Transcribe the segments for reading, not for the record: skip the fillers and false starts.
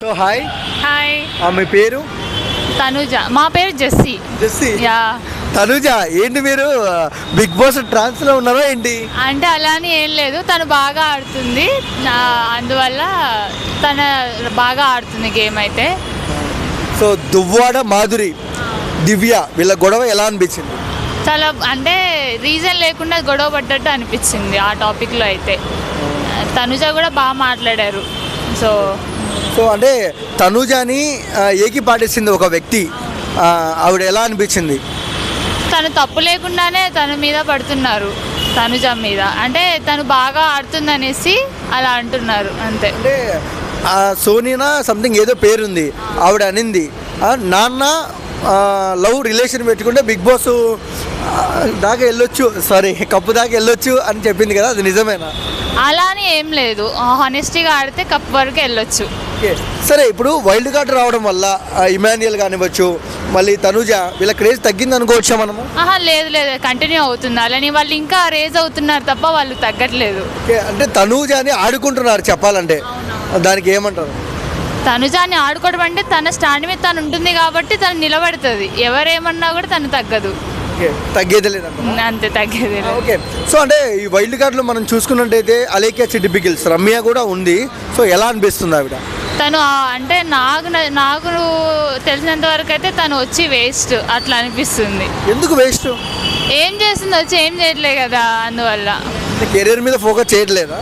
So hi. Hi, మీ పేరు? తనుజ. మా పేరు జెస్సీ. జెస్సీ. యా. తనుజ, ఏంటి మీరు బిగ్ బాస్ ట్రాన్స్ లో ఉన్నారా ఏంటి? అంటే అలానే ఏం లేదు, తను బాగా ఆడుతుంది, అందువల్ల తన బాగా ఆడుతుంది గేమ్ అయితే. సో దువ్వాడ మాధురి, దివ్య వీళ్ళ గొడవ ఎలా అనిపించింది? చాలా అంటే రీజన్ లేకుండా గొడవ పడ్డట్టు అనిపించింది ఆ టాపిక్లో అయితే. తనుజ కూడా బాగా మాట్లాడారు. సో సో అంటే తనుజని ఏకి పాటిస్తుంది ఒక వ్యక్తి, ఆవిడ ఎలా అనిపించింది? తను తప్పు లేకుండానే తన మీద పడుతున్నారు, తనుజ మీద. అంటే తను బాగా ఆడుతుందనేసి అలా అంటున్నారు అంతే. అంటే సోనినా సంథింగ్ ఏదో పేరుంది, ఆవిడ అనింది నాన్న లవ్ రిలేషన్ పెట్టుకుంటే బిగ్ బాస్ దాకా వెళ్ళొచ్చు, సారీ కప్పు దాకా వెళ్ళొచ్చు అని చెప్పింది కదా, అది నిజమేనా? అలా అని ఏం లేదు, హానెస్టీగా ఆడితే కప్ వరకు వెళ్ళొచ్చు. సరే, ఇప్పుడు వైల్డ్ కార్డ్ రావడం వల్ల ఇమాన్యుయల్ కానివ్వచ్చు, మళ్ళీ తనుజ వీళ్ళ క్రేజ్ తగ్గింది అనుకోవచ్చా మనము? లేదు లేదు, కంటిన్యూ అవుతుంది. అలాని వాళ్ళు ఇంకా రేజ్ అవుతున్నారు తప్ప వాళ్ళు తగ్గట్లేదు. అంటే తనుజని ఆడుకుంటున్నారు చెప్పాలంటే, దానికి ఏమంటారు? తనుజాని ఆడుకోవడం అంటే తన స్టాండ్ మీద తను ఉంటుంది కాబట్టి తను నిలబడుతుంది, ఎవరేమన్నా కూడా తను తగ్గదు. తగ్గేది లేదంట. అంతే, తగ్గేది లేదు. ఓకే. సో అంటే ఈ వైల్డ్ కార్డ్లో మనం చూసుకున్నట్టయితే అలేఖ్య చిట్టిపికిల్స్, రమ్య కూడా ఉంది. సో ఎలా అనిపిస్తుంది ఆవిడ? తను అంటే నాకు తెలిసినంత వరకు అయితే తను వచ్చి వేస్ట్ అట్లా అనిపిస్తుంది. ఎందుకు వేస్ట్? ఏం చేస్తుంది, వచ్చి ఏం చేయట్లేదు కదా, అందువల్ల. కెరీర్ మీద ఫోకస్ చేయట్లేదా?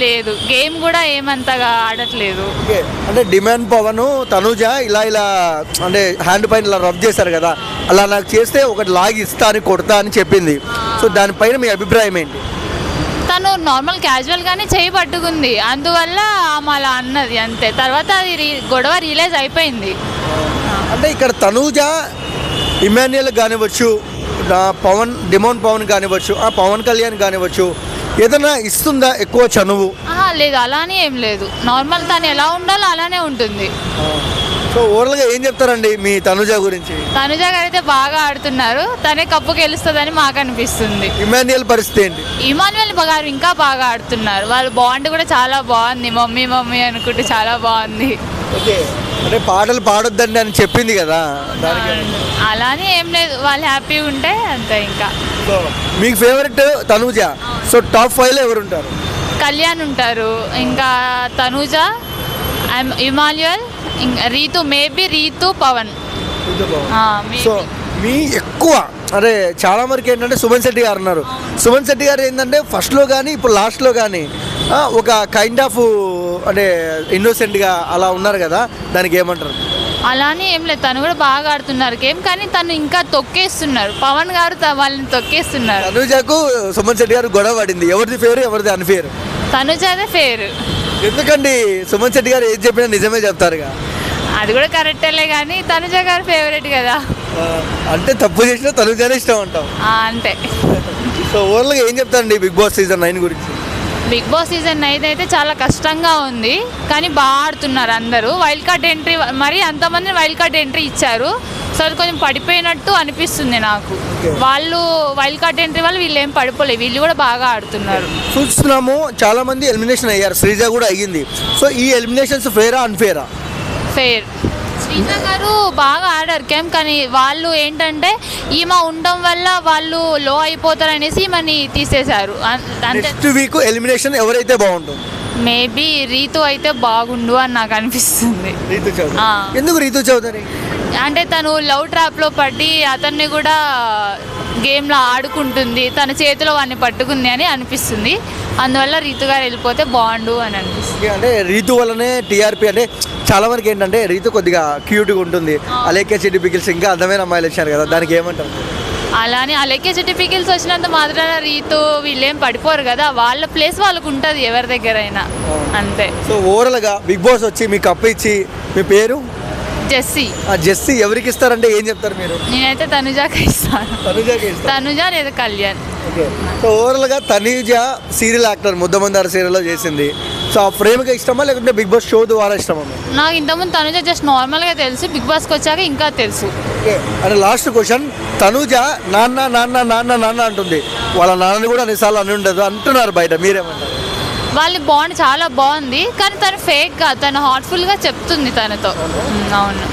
లేదు, గేమ్ కూడా ఏమంతగా ఆడట్లేదు. ఓకే. అంటే డిమాండ్ పవన్ తనుజ ఇలా అంటే హ్యాండ్ పైన ఇలా రబ్ చేశారు కదా, అలా నాకు చేస్తే ఒకటి లాగి ఇస్తా అని కొడతా అని చెప్పింది. సో దానిపైన మీ అభిప్రాయం ఏంటి? తను నార్మల్ క్యాజువల్గానే చేయి పట్టుకుంది, అందువల్ల ఆమె అలా అన్నది అంతే. తర్వాత అది గొడవ రియలైజ్ అయిపోయింది. అంటే ఇక్కడ తనుజ ఇమాన్యుయల్ కానివ్వచ్చు, డిమోన్ పవన్ కానివ్వచ్చు, పవన్ కళ్యాణ్ కానివ్వచ్చు, ఏదైనా ఇస్తుందా ఎక్కువ చనువు? లేదు, అలానే ఏం లేదు, నార్మల్ తను ఎలా ఉండాలో అలానే ఉంటుంది. సో ఓవరాల్గా ఏం చెప్తారండి మీ తనుజ గురించి? తనుజ గారు అయితే బాగా ఆడుతున్నారు, తనే కప్పు గెలుస్తుందని మాకు అనిపిస్తుంది. ఇమాన్యుయల్ పరిస్థితి ఏంటి? ఇమాన్యుయల్ గారు ఇంకా బాగా ఆడుతున్నారు, వాళ్ళ బాండ్ కూడా చాలా బాగుంది, మమ్మీ మమ్మీ అనుకుంటే చాలా బాగుంది. ఓకే. అంటే పాటలు పాడొద్దండి అని చెప్పింది కదా, అలానే ఏం లేదు, వాళ్ళు హ్యాపీగా ఉంటే అంతే. ఇంకా మీకు ఫేవరెట్ తనుజ, సో టాప్ 5లో ఎవరు ఉంటారు? కళ్యాణ్ ఉంటారు, ఇంకా తనుజ, ఇమాన్యుయల్, రీతు, మేబీ రీతు, పవన్. సో మీ ఎక్కువ అరే చాలా వరకు ఏంటంటే సుమన్ శెట్టి గారు ఉన్నారు. సుమన్ శెట్టి గారు ఏంటంటే ఫస్ట్లో కానీ ఇప్పుడు లాస్ట్లో కానీ ఒక కైండ్ ఆఫ్ అంటే ఇన్నోసెంట్గా అలా ఉన్నారు కదా, దానికి ఏమంటారు? అలానే ఏం లేదు, తను కూడా బాగా ఆడుతున్నారు గేమ్, కానీ తను ఇంకా తొక్కేస్తున్నారు, పవన్ గారు వాళ్ళని తొక్కేస్తున్నారు. తనుజకు సుమన్ శెట్టి గారు గొడవ పడింది, ఎవరిది ఫేర్ ఎవరిది అన్ఫేర్? తనుజ అదే ఫేర్. ఎందుకండి సుమన్ శెట్టి గారు ఏది చెప్పినా నిజమే చెప్తారుగా? అది కూడా కరెక్టేలే, కానీ తనుజ గారు ఫేవరెట్ కదా. అంటే తప్పు చేసినా తనుజనే ఇష్టం అంటాం. అంతే. సో ఓవరాల్గా ఏం చెప్తారండి బిగ్ బాస్ సీజన్ 9 గురించి? బిగ్ బాస్ సీజన్ 9 అయితే చాలా కష్టంగా ఉంది, కానీ బాగా ఆడుతున్నారు అందరూ. వైల్డ్ కార్డ్ ఎంట్రీ, మరి అంతమంది వైల్డ్ కార్డ్ ఎంట్రీ ఇచ్చారు, సో అది కొంచెం పడిపోయినట్టు అనిపిస్తుంది నాకు. వాళ్ళు వైల్డ్ కార్డ్ ఎంట్రీ వాళ్ళు వీళ్ళు ఏం పడిపోలేదు, వీళ్ళు కూడా బాగా ఆడుతున్నారు. చూస్తున్నాము చాలా మంది ఎలిమినేషన్ అయ్యారు, శ్రీజ కూడా అయ్యింది. సో ఈ ఎలిమినేషన్స్ ఫేరా అన్ఫేరా? ఫేర్. శ్రీజ గారు బాగా ఆడారు గేమ్, కానీ వాళ్ళు ఏంటంటే ఈమె ఉండడం వల్ల వాళ్ళు లో అయిపోతారు అనేసి ఈమెని తీసేశారు. నెక్స్ట్ వీక్ ఎలిమినేషన్ ఎవరైతే బాగుంటుంది? మేబీ రీతు అయితే బాగుండు అని నాకు అనిపిస్తుంది. రీతు చౌదరి. ఎందుకు రీతు చౌదరి? అంటే తను లవ్ ట్రాప్లో పడి అతన్ని కూడా గేమ్లో ఆడుకుంటుంది, తన చేతిలో వాడిని పట్టుకుంది అని అనిపిస్తుంది, అందువల్ల రీతు గారు వెళ్ళిపోతే బాగుండు అని అనిపిస్తుంది. అంటే రీతు వల్లనే టీఆర్పీ, అంటే చాలా వరకు ఏంటంటే రీతు కొద్దిగా క్యూట్గా ఉంటుంది, అలేఖ్య చిట్టిపికిల్స్ ఇంకా అందమైన అమ్మాయిలు వచ్చారు కదా, దానికి ఏమంటారు? అలానే అలేఖ్య చిట్టిపికిల్స్ వచ్చినంత మాత్రాన రీతు వీళ్ళేం పడిపోరు కదా, వాళ్ళ ప్లేస్ వాళ్ళకు ఉంటుంది ఎవరి దగ్గర అయినా, అంతే. సో ఓవరాల్గా బిగ్ బాస్ వచ్చి మీకు కప్పు ఇచ్చి, మీ పేరు? జెస్సీ. జెస్సీ ఎవరికి ఇస్తారంటే ఏం చెప్తారు మీరు? నేనైతే తనుజాకి ఇస్తాను. తనుజ లేదా కళ్యాణ్. ఓకే. సో ఓవరాల్గా తనుజ సీరియల్ యాక్టర్, ముద్దమందార సీరియల్లో చేసింది. సో ఆ ఫ్రేమ్గా ఇష్టమా లేకుంటే బిగ్ బాస్ షో ద్వారా ఇష్టమా? నాకు ఇంతకుముందు తనుజ జస్ట్ నార్మల్గా తెలుసు, బిగ్ బాస్కి వచ్చాక ఇంకా తెలుసు. ఓకే. అంటే లాస్ట్ క్వశ్చన్, తనుజ నాన్న నాన్న నాన్న నాన్న అంటుంది, వాళ్ళ నాన్నని కూడా అన్నిసార్లు అని ఉండదు అంటున్నారు బయట, మీరేమంటారు? వాళ్ళ బాండ్ చాలా బాగుంది, కానీ తను ఫేక్ గా, తను హార్ట్ఫుల్ గా చెప్తుంది తనతో. అవును.